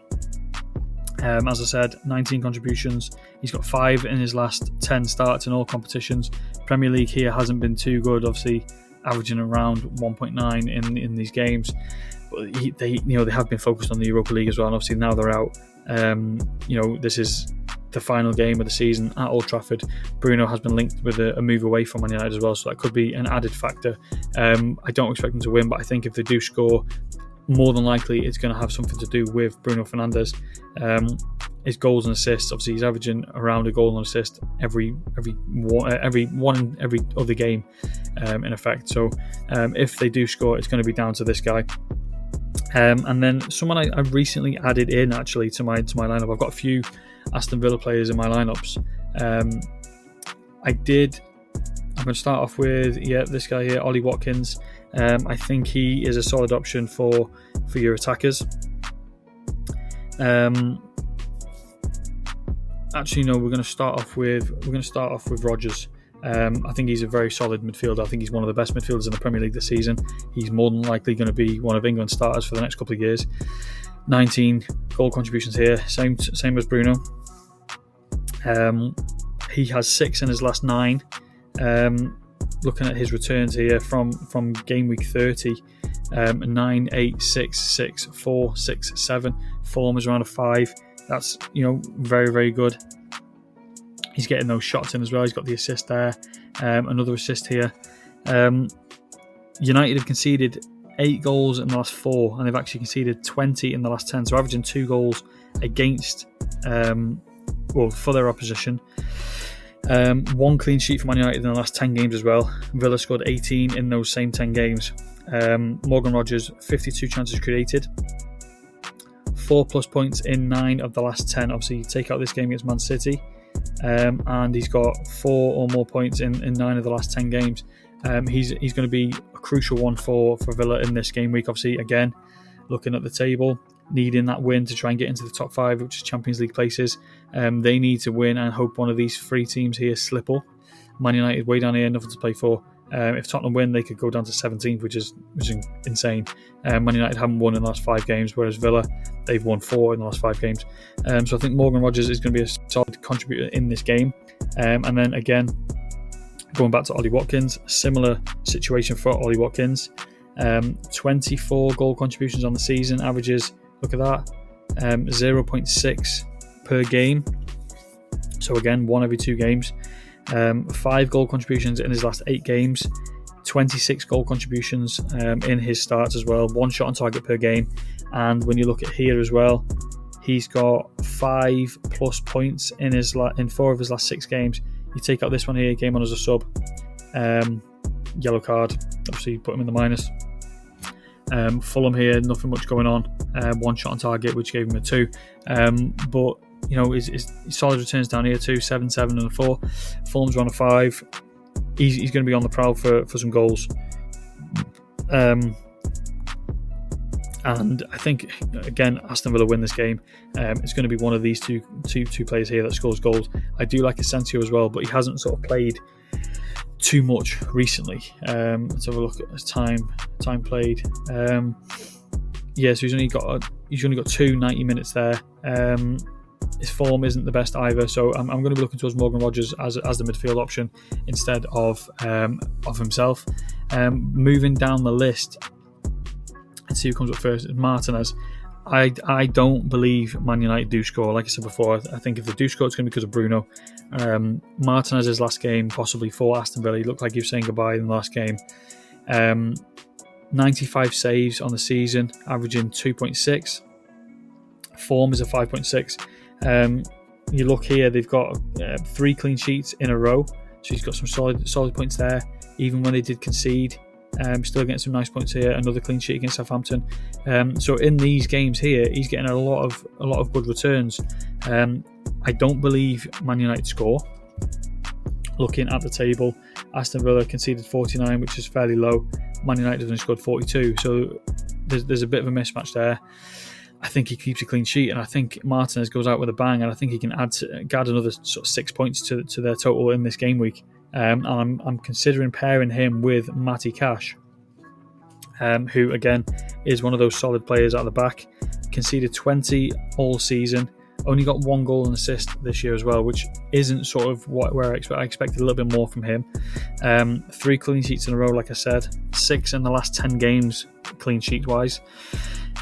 As I said, 19 contributions. He's got 5 in his last 10 starts in all competitions. Premier League here hasn't been too good, obviously averaging around 1.9 in these games. But they have been focused on the Europa League as well, and obviously now they're out. This is the final game of the season at Old Trafford. Bruno has been linked with a move away from Man United as well, so that could be an added factor. I don't expect them to win, but I think if they do score, more than likely it's going to have something to do with Bruno Fernandes. His goals and assists, obviously he's averaging around a goal and assist every other game in effect. So if they do score, it's going to be down to this guy. And then someone I recently added in actually to my lineup. I've got a few Aston Villa players in my lineups. I'm going to start off with this guy here, Ollie Watkins. I think he is a solid option for your attackers. Actually, no, we're going to start off with Rodgers. I think he's a very solid midfielder. I think he's one of the best midfielders in the Premier League this season. He's more than likely going to be one of England's starters for the next couple of years. 19 goal contributions here, same as Bruno. He has 6 in his last 9. Looking at his returns here from game week 30, 9, 8, 6, 6, 4, 6, 7. Form is around a 5. That's very, very good. He's getting those shots in as well. He's got the assist there. Another assist here. United have conceded 8 goals in the last 4, and they've actually conceded 20 in the last 10. So averaging 2 goals against, for their opposition. 1 clean sheet for Man United in the last 10 games as well. Villa scored 18 in those same 10 games. Morgan Rodgers, 52 chances created. 4+ points in 9 of the last 10. Obviously, you take out this game against Man City, and he's got 4 or more points in 9 of the last 10 games. He's going to be a crucial one for Villa in this game week. Obviously, again, looking at the table, needing that win to try and get into the top 5, which is Champions League places. They need to win and hope one of these 3 teams here slip up. Man United way down here, nothing to play for. If Tottenham win, they could go down to 17th, which is insane. Man United haven't won in the last 5 games, whereas Villa, they've won 4 in the last 5 games. So I think Morgan Rogers is going to be a solid contributor in this game. And then again, going back to Ollie Watkins, similar situation for Ollie Watkins. 24 goal contributions on the season, averages, look at that, 0.6 per game. So again, 1 every 2 games. 5 goal contributions in his last 8 games, 26 goal contributions in his starts as well, 1 shot on target per game. And when you look at here as well, he's got 5+ points in 4 of his last 6 games. You take out this one here, game on as a sub, yellow card, obviously put him in the minus. Fulham here, nothing much going on, 1 shot on target, which gave him a 2, but you know, his solid returns down here too, 7, 7 and a 4. Fulham's on a 5. He's going to be on the prowl for some goals. And I think, again, Aston Villa win this game. It's going to be one of these two players here that scores goals. I do like Asensio as well, but he hasn't sort of played too much recently. Let's have a look at his time played. So he's only got 2 90 minutes there. His form isn't the best either, so I'm going to be looking towards Morgan Rogers as the midfield option instead of himself. Moving down the list, let's see who comes up first. Martinez. I don't believe Man United do score. Like I said before, I think if they do score, it's going to be because of Bruno. Martinez's last game, possibly for Aston Villa, he looked like he was saying goodbye in the last game. 95 saves on the season, averaging 2.6. Form is a 5.6. You look here, they've got 3 clean sheets in a row, so he's got some solid points there. Even when they did concede, still getting some nice points here. Another clean sheet against Southampton. So in these games here, he's getting a lot of good returns. I don't believe Man United score. Looking at the table, Aston Villa conceded 49, which is fairly low. Man United only scored 42, so there's a bit of a mismatch there. I think he keeps a clean sheet, and I think Martinez goes out with a bang, and I think he can add another sort of 6 points to their total in this game week. And I'm considering pairing him with Matty Cash, who again is one of those solid players at the back. Conceded 20 all season, only got 1 goal and assist this year as well, which isn't sort of where I expected a little bit more from him. 3 clean sheets in a row, like I said, 6 in the last 10 games clean sheet wise.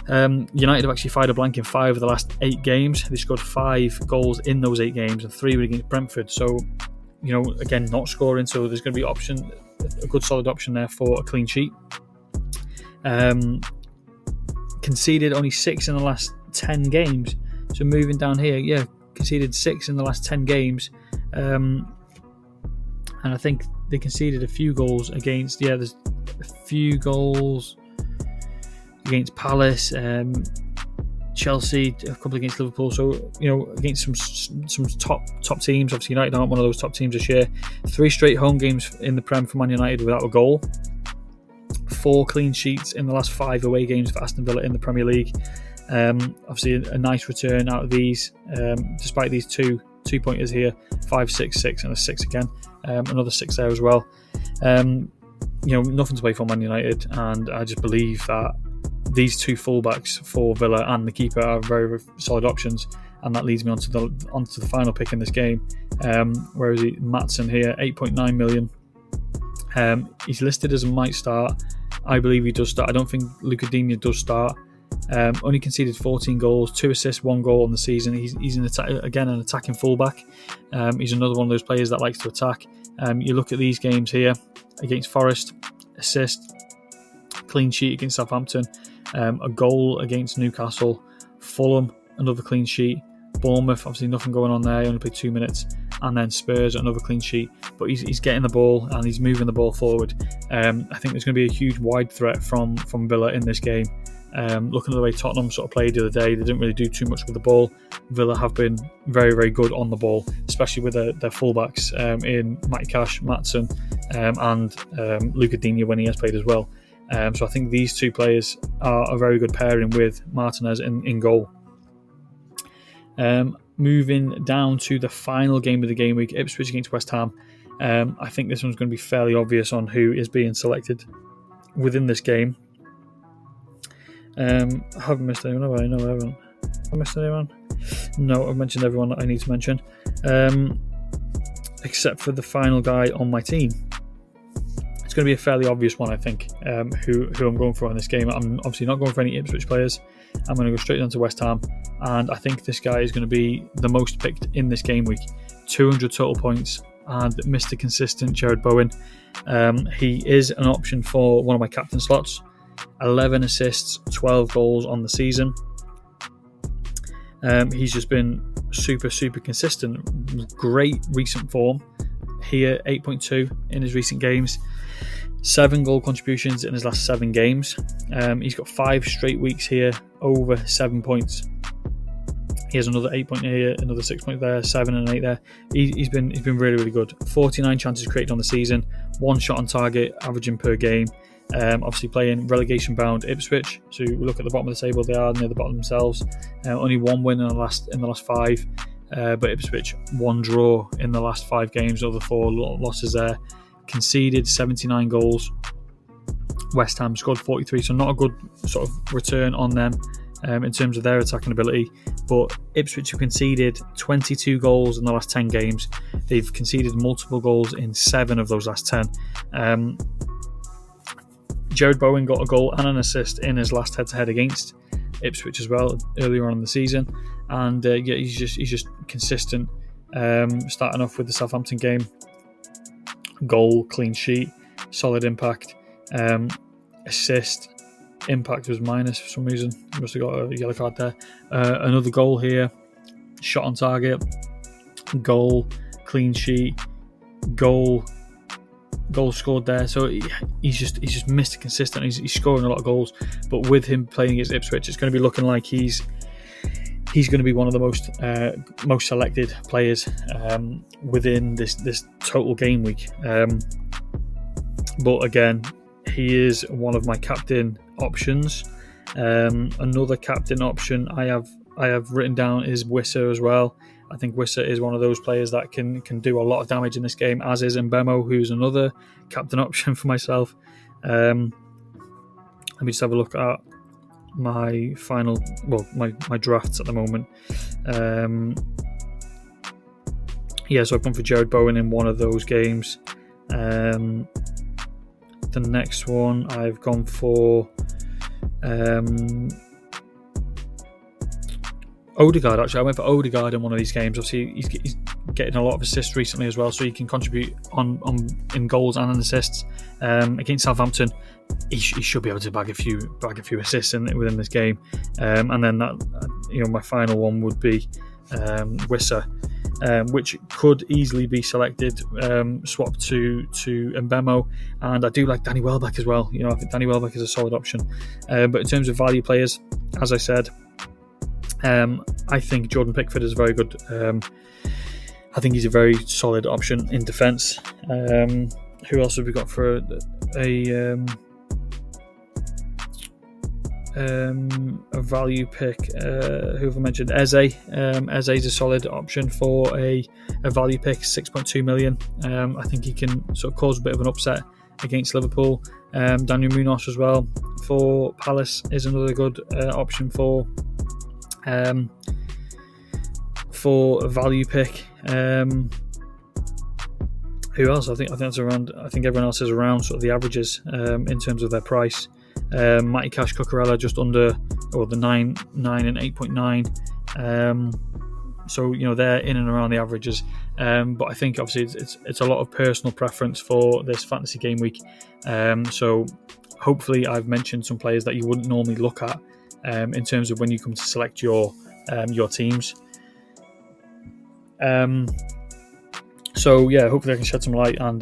United have actually fired a blank in 5 of the last 8 games. They scored 5 goals in those 8 games, and 3 were against Brentford. So, you know, again, not scoring. So there's going to be a good solid option there for a clean sheet. Conceded only 6 in the last 10 games. So moving down here, conceded 6 in the last 10 games. And I think they conceded a few goals against, there's a few goals against Palace, Chelsea, a couple against Liverpool. So, you know, against some top teams. Obviously, United aren't one of those top teams this year. 3 straight home games in the Prem for Man United without a goal. 4 clean sheets in the last 5 away games for Aston Villa in the Premier League. Obviously, a nice return out of these, despite these two pointers here, 5, 6, 6, and a 6 again. Another 6 there as well. You know, nothing to play for Man United, and I just believe that these 2 fullbacks for Villa and the keeper are very, very solid options, and that leads me onto the final pick in this game. Where is he? Maatsen here, 8.9 million. He's listed as a might start. I believe he does start. I don't think Luca Digne does start. Only conceded 14 goals, 2 assists, 1 goal on the season. He's an attacking fullback. He's another one of those players that likes to attack. You look at these games here against Forest, assist, clean sheet against Southampton, a goal against Newcastle, Fulham, another clean sheet, Bournemouth, obviously nothing going on there, he only played 2 minutes, and then Spurs, another clean sheet. But he's getting the ball and he's moving the ball forward. I think there's going to be a huge wide threat from Villa in this game. Looking at the way Tottenham sort of played the other day, they didn't really do too much with the ball. Villa have been very, very good on the ball, especially with their fullbacks in Matty Cash, Maatsen, and Luca Digne when he has played as well. So I think these two players are a very good pairing with Martinez in goal. Moving down to the final game of the game week, Ipswich against West Ham. I think this one's going to be fairly obvious on who is being selected within this game. I haven't missed anyone, have I? No, I haven't. Have I missed anyone? No, I've mentioned everyone that I need to mention. Except for the final guy on my team. It's going to be a fairly obvious one, I think, who I'm going for in this game. I'm obviously not going for any Ipswich players. I'm going to go straight down to West Ham, and I think this guy is going to be the most picked in this game week. 200 total points, and Mr. Consistent Jared Bowen. He is an option for one of my captain slots. 11 assists, 12 goals on the season. He's just been super, super consistent. Great recent form. Here, 8.2 in his recent games. 7 goal contributions in his last 7 games. He's got 5 straight weeks here over 7 points. He has another 8 point here, another 6 point there, 7 and 8 there. He's been really, really good. 49 chances created on the season, 1 shot on target, averaging per game. Obviously playing relegation bound Ipswich. So we look at the bottom of the table; they are near the bottom themselves. Only 1 win in the last 5, but Ipswich 1 draw in the last 5 games. Other 4 losses there. Conceded 79 goals. West Ham scored 43, so not a good sort of return on them in terms of their attacking ability. But Ipswich have conceded 22 goals in the last 10 games. They've conceded multiple goals in 7 of those last 10. Jared Bowen got a goal and an assist in his last head-to-head against Ipswich as well earlier on in the season, and he's just consistent. Starting off with the Southampton game, goal, clean sheet, solid impact, assist. Impact was minus for some reason. Must have got a yellow card there. Another goal here, shot on target, goal, clean sheet, goal scored there. So he's just Mr. Consistent. He's scoring a lot of goals, but with him playing against Ipswich, it's going to be looking like he's going to be one of the most selected players within this total game week. But again, he is one of my captain options. Another captain option I have written down is Wissa as well. I think Wissa is one of those players that can do a lot of damage in this game, as is Mbemo, who's another captain option for myself. Let me just have a look at my my drafts at the moment. So I've gone for Jared Bowen in one of those games. The next one I've gone for Odegaard. Actually, I went for Odegaard in one of these games. Obviously, he's getting a lot of assists recently as well, so he can contribute in goals and in assists. Against Southampton, he should be able to bag a few assists within this game. And then that, my final one would be Wissa, which could easily be selected, swapped to Mbemo, and I do like Danny Welbeck as well. I think Danny Welbeck is a solid option. But in terms of value players, as I said, I think Jordan Pickford is very good. I think he's a very solid option in defence. Who else have we got for a value pick? Who have I mentioned? Eze. Eze is a solid option for a value pick, 6.2 million. I think he can sort of cause a bit of an upset against Liverpool. Daniel Munoz as well for Palace is another good option for a value pick. Who else? I think that's around. I think everyone else is around sort of the averages in terms of their price. Matty Cash, Cucurella just under, or the 9 and 8.9. So they're in and around the averages. But I think obviously it's a lot of personal preference for this fantasy game week. So hopefully I've mentioned some players that you wouldn't normally look at in terms of when you come to select your teams. So yeah, hopefully I can shed some light and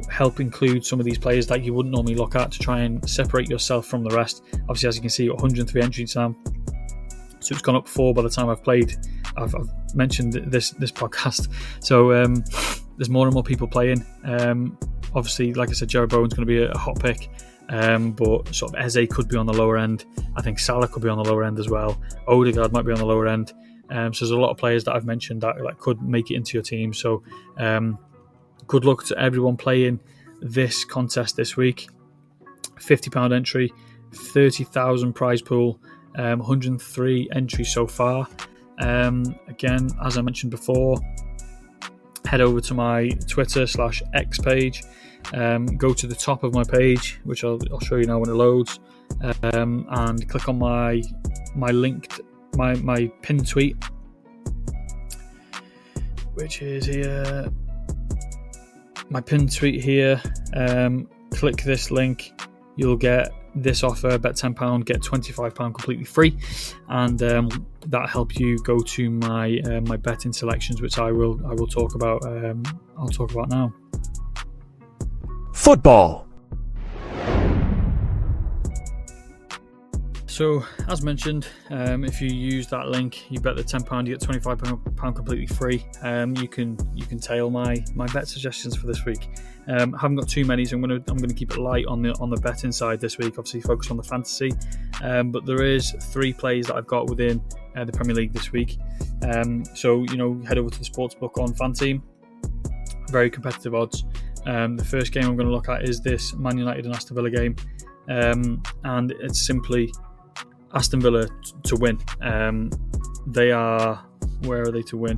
help include some of these players that you wouldn't normally look at to try and separate yourself from the rest. Obviously, as you can see, 103 entries now, so it's gone up 4 by the time I've mentioned this podcast. So there's more and more people playing. Obviously, like I said, Jared Bowen's going to be a hot pick, but sort of Eze could be on the lower end. I think Salah could be on the lower end as well. Odegaard might be on the lower end. So there's a lot of players that I've mentioned that could make it into your team. So good luck to everyone playing this contest this week. £50 entry, 30,000 prize pool, 103 entries so far. Again, as I mentioned before, head over to my Twitter/X page. Go to the top of my page, which I'll show you now when it loads, and click on my pinned tweet, which is here. My pinned tweet here. Click this link. You'll get this offer: bet £10, get £25 completely free, and that help you go to my betting selections, which I will talk about. I'll talk about now. Football. So, as mentioned, if you use that link, you bet the £10, you get £25 completely free. You can tail my bet suggestions for this week. I haven't got too many, so I'm gonna keep it light on the betting side this week. Obviously, focus on the fantasy, but there is 3 plays that I've got within the Premier League this week. So head over to the sportsbook on Fanteam. Very competitive odds. The first game I'm going to look at is this Man United and Aston Villa game, and it's simply Aston Villa to win. Where are they to win?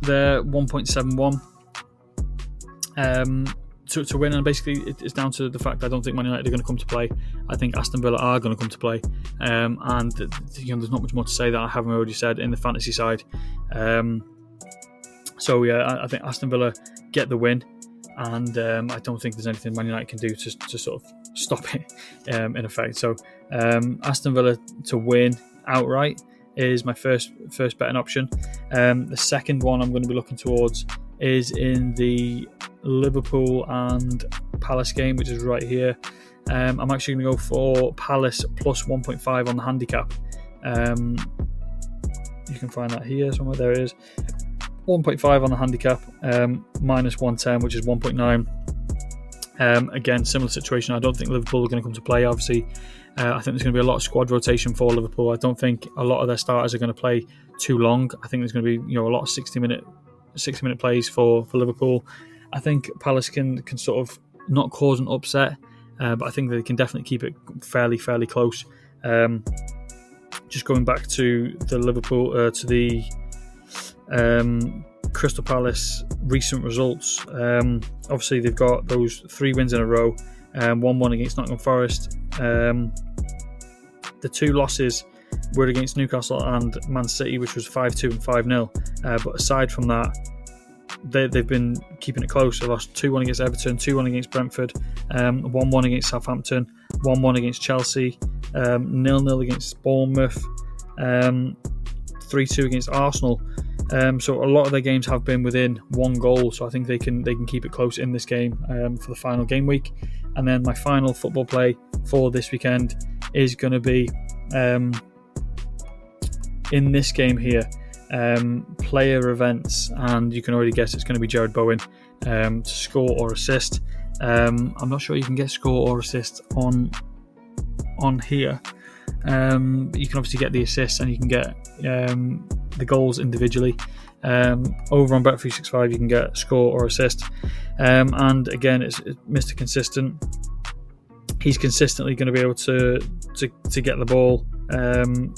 They're 1.71 to win, and basically it's down to the fact I don't think Man United are going to come to play. I think Aston Villa are going to come to play, and there's not much more to say that I haven't already said in the fantasy side. So yeah, I think Aston Villa get the win, and I don't think there's anything Man United can do to sort of stop it in effect. So Aston Villa to win outright is my first betting option. The second one I'm going to be looking towards is in the Liverpool and Palace game, which is right here. I'm actually going to go for Palace plus 1.5 on the handicap. You can find that here somewhere. There it is. 1.5 on the handicap, minus 110, which is 1.9. Again, similar situation. I don't think Liverpool are going to come to play. Obviously, I think there's going to be a lot of squad rotation for Liverpool. I don't think a lot of their starters are going to play too long. I think there's going to be a lot of 60-minute plays for Liverpool. I think Palace can sort of not cause an upset, but I think they can definitely keep it fairly close. Just going back to the Liverpool to the Crystal Palace recent results. Obviously, they've got those 3 wins in a row. 1-1 against Nottingham Forest. The 2 losses were against Newcastle and Man City, which was 5-2 and 5-0. But aside from that, they've been keeping it close. They lost 2-1 against Everton, 2-1 against Brentford, 1-1 against Southampton, 1-1 against Chelsea, 0-0 against Bournemouth, 3-2 against Arsenal. So a lot of their games have been within 1 goal, so I think they can keep it close in this game for the final game week. And then my final football play for this weekend is going to be in this game here, player events, and you can already guess it's going to be Jared Bowen to score or assist. I'm not sure you can get score or assist on here. But you can obviously get the assists and you can get the goals individually. Over on Bet365 you can get score or assist, and again it's Mr. Consistent. He's consistently going to be able to get the ball.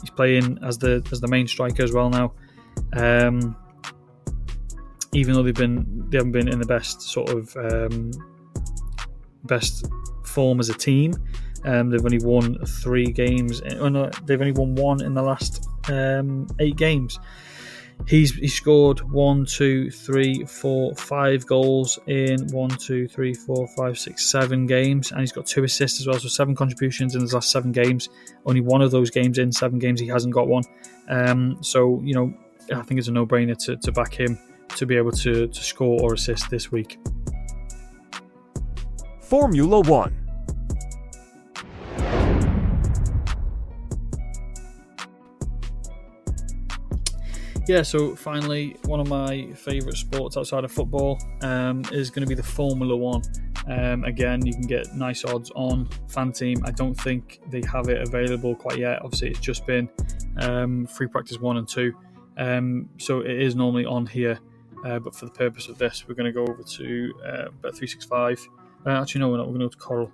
He's playing as the main striker as well now. Even though they haven't been in the best sort of best form as a team. They've only won 3 games. They've only won 1 in the last 8 games. He's scored 5 goals in 7 games, and he's got 2 assists as well. So 7 contributions in his last 7 games. Only one of those games in 7 games he hasn't got one. So I think it's a no-brainer to back him to be able to score or assist this week. Formula 1. Yeah, so finally, one of my favourite sports outside of football is going to be the Formula 1. Again, you can get nice odds on Fanteam. I don't think they have it available quite yet. Obviously, it's just been free practice 1 and 2. So it is normally on here. But for the purpose of this, we're going to go over to Bet365. Actually, no, we're not. We're going to go to Coral.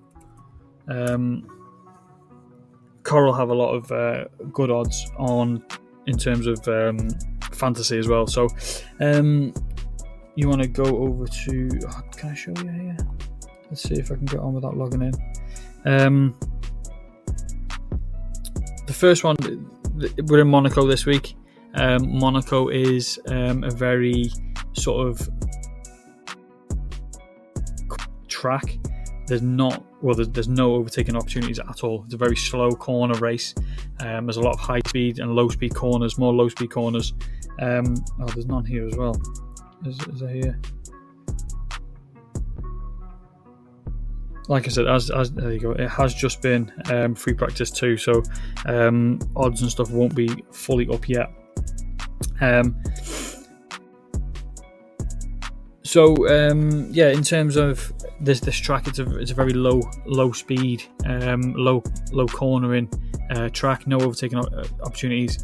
Coral have a lot of good odds on in terms of fantasy as well. So you want to go over to... can I show you here? Let's see if I can get on without logging in. The first one, we're in Monaco this week. Monaco is a very sort of track. There's no overtaking opportunities at all. It's a very slow corner race. There's a lot of high speed and low speed corners, more low speed corners. There's none here as well. Is there here? Like I said, there you go. It has just been free practice 2, so odds and stuff won't be fully up yet. In terms of this track, it's a very low speed, low cornering track. No overtaking opportunities.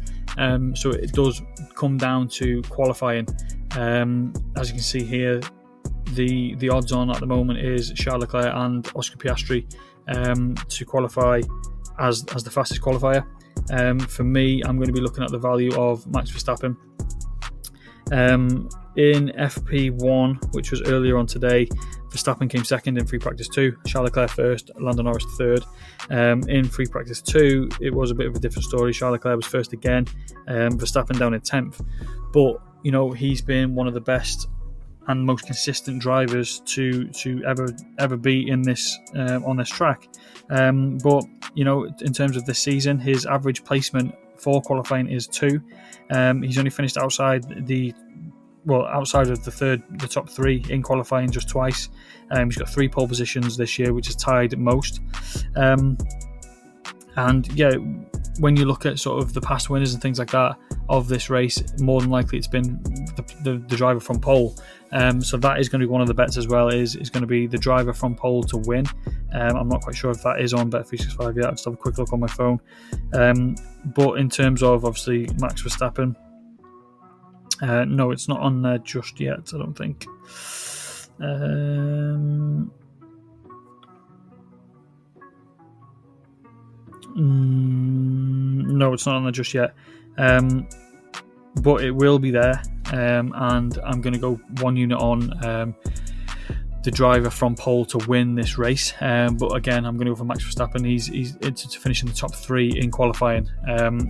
So it does come down to qualifying. As you can see here, the odds on at the moment is Charles Leclerc and Oscar Piastri to qualify as the fastest qualifier. For me, I'm going to be looking at the value of Max Verstappen. In FP1, which was earlier on today, Verstappen came second in free practice 2, Charles Leclerc first, Lando Norris third. In free practice 2, it was a bit of a different story. Charles Leclerc was first again, Verstappen down in 10th. But, he's been one of the best and most consistent drivers to ever be in this on this track. But in terms of this season, his average placement for qualifying is 2. He's only finished outside of the top 3 in qualifying just twice. He's got 3 pole positions this year, which is tied most. When you look at sort of the past winners and things like that of this race, more than likely it's been the driver from pole. So that is going to be one of the bets as well, is going to be the driver from pole to win. I'm not quite sure if that is on Bet365 yet. I'll just have a quick look on my phone. But in terms of, obviously, Max Verstappen, no, it's not on there just yet, I don't think. No, it's not on there just yet. But it will be there. And I'm going to go 1 unit on the driver from pole to win this race. But again, I'm going to go for Max Verstappen. He's to finish in the top 3 in qualifying.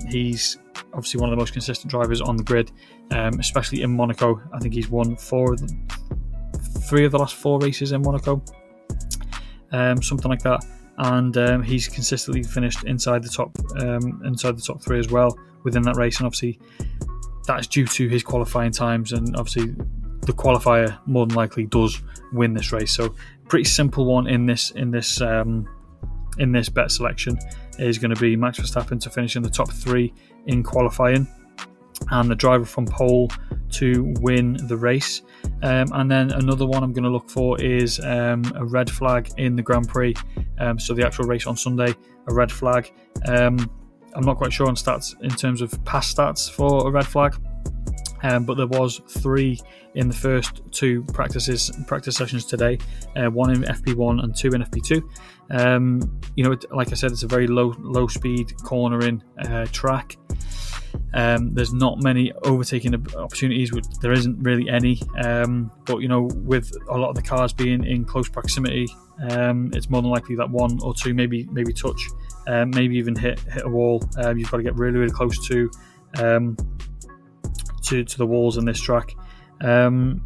He's obviously one of the most consistent drivers on the grid, especially in Monaco. I think he's won 3 of the last 4 races in Monaco, something like that. And he's consistently finished inside the top 3 as well within that race. And obviously, that's due to his qualifying times, and obviously the qualifier more than likely does win this race. So pretty simple one in this bet selection is going to be Max Verstappen to finish in the top 3 in qualifying, and the driver from pole to win the race. And then another one I'm going to look for is a red flag in the Grand Prix. So the actual race on Sunday, a red flag. I'm not quite sure on stats in terms of past stats for a red flag, but there was 3 in the first 2 practice sessions today, 1 in FP1 and 2 in FP2. Like I said, it's a very low speed cornering track. There's not many overtaking opportunities. There isn't really any. But with a lot of the cars being in close proximity, it's more than likely that 1 or 2 maybe touch, maybe even hit a wall. You've got to get really, really close to the walls in this track. It's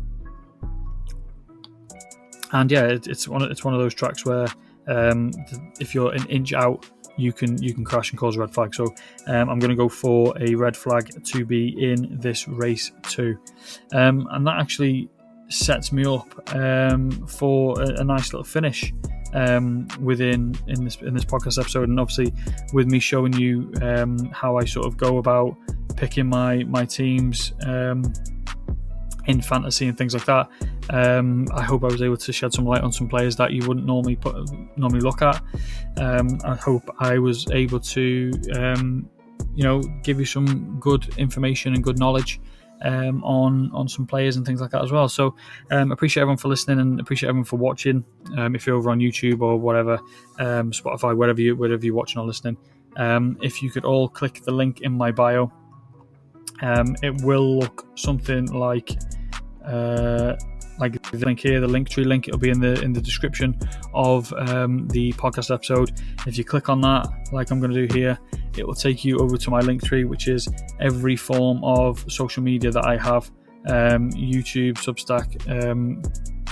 one of those tracks where if you're an inch out, you can crash and cause a red flag. So I'm going to go for a red flag to be in this race too, and that actually sets me up for a nice little finish in this podcast episode. And obviously, with me showing you how I sort of go about picking my teams in fantasy and things like that, I hope I was able to shed some light on some players that you wouldn't normally look at. I hope I was able to give you some good information and good knowledge on some players and things like that as well. So appreciate everyone for listening, and appreciate everyone for watching. If you're over on YouTube or whatever, Spotify, wherever you're watching or listening, if you could all click the link in my bio, it will look something like the link here, the Linktree link. It'll be in the description of the podcast episode. If you click on that, like I'm going to do here, it will take you over to my Linktree, which is every form of social media that I have: YouTube, Substack,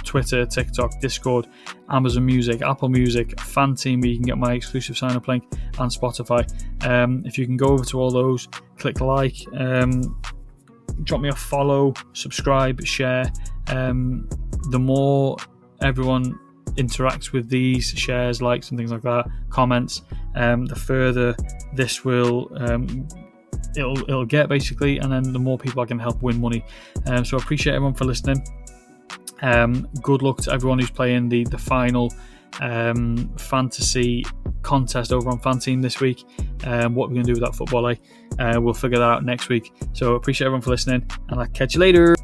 Twitter, TikTok, Discord, Amazon Music, Apple Music, Fanteam, where you can get my exclusive sign-up link, and Spotify. If you can go over to all those, click like, drop me a follow, subscribe, share. The more everyone interacts with these, shares, likes and things like that, comments, the further this will it'll get, basically, and then the more people I can help win money. So I appreciate everyone for listening. Good luck to everyone who's playing the final fantasy contest over on Fanteam this week. What we're going to do with that football, we'll figure that out next week. So appreciate everyone for listening, and I'll catch you later.